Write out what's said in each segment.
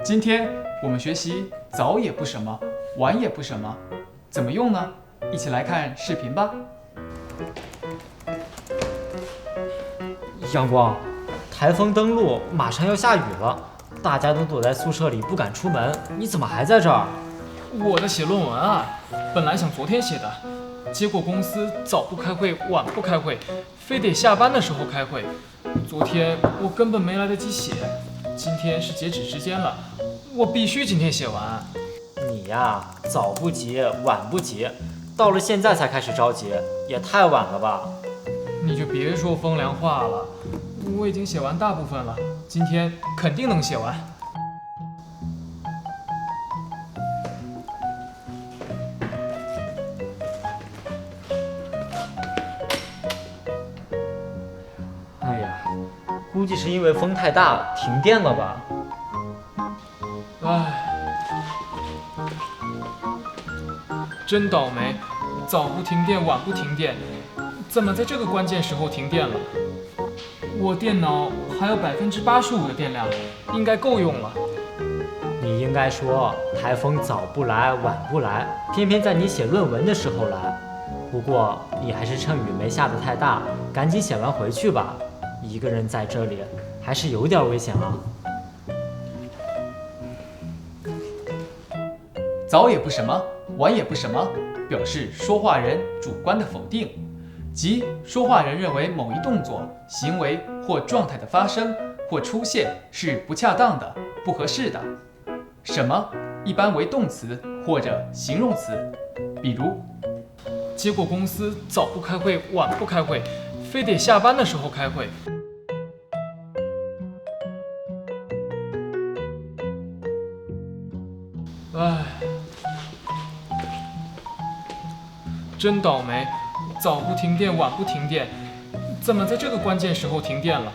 今天我们学习早也不什么，晚也不什么，怎么用呢？一起来看视频吧。阳光，台风登陆，马上要下雨了，大家都躲在宿舍里不敢出门，你怎么还在这儿？我在写论文啊，本来想昨天写的，结果公司早不开会，晚不开会，非得下班的时候开会。昨天我根本没来得及写，今天是截止时间了，我必须今天写完。你呀，早不急，晚不急，到了现在才开始着急，也太晚了吧？你就别说风凉话了，我已经写完大部分了，今天肯定能写完。哎呀，估计是因为风太大，停电了吧？唉，真倒霉，早不停电，晚不停电，怎么在这个关键时候停电了？我电脑还有85%的电量，应该够用了。你应该说台风早不来，晚不来，偏偏在你写论文的时候来。不过你还是趁雨没下得太大，赶紧写完回去吧。一个人在这里还是有点危险啊。早也不什么，晚也不什么，表示说话人主观的否定，即说话人认为某一动作、行为或状态的发生或出现是不恰当的、不合适的。什么一般为动词或者形容词，比如结果公司早不开会，晚不开会，非得下班的时候开会。唉，真倒霉，早不停电，晚不停电，怎么在这个关键时候停电了？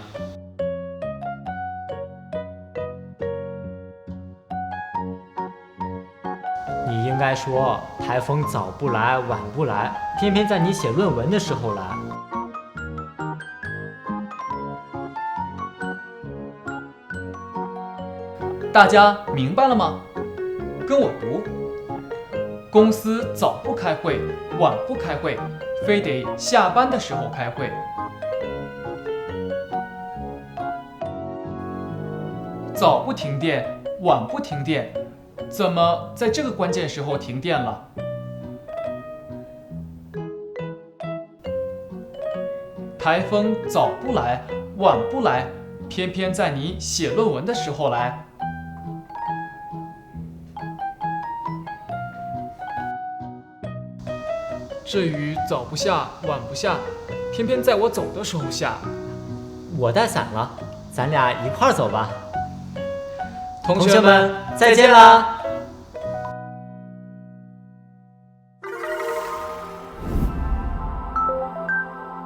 你应该说台风早不来，晚不来，偏偏在你写论文的时候来。大家明白了吗？跟我读：公司早不开会，晚不开会，非得下班的时候开会。早不停电，晚不停电，怎么在这个关键时候停电了？台风早不来，晚不来，偏偏在你写论文的时候来。这雨早不下，晚不下，偏偏在我走的时候下。我带伞了，咱俩一块儿走吧。同同学们，再见啦！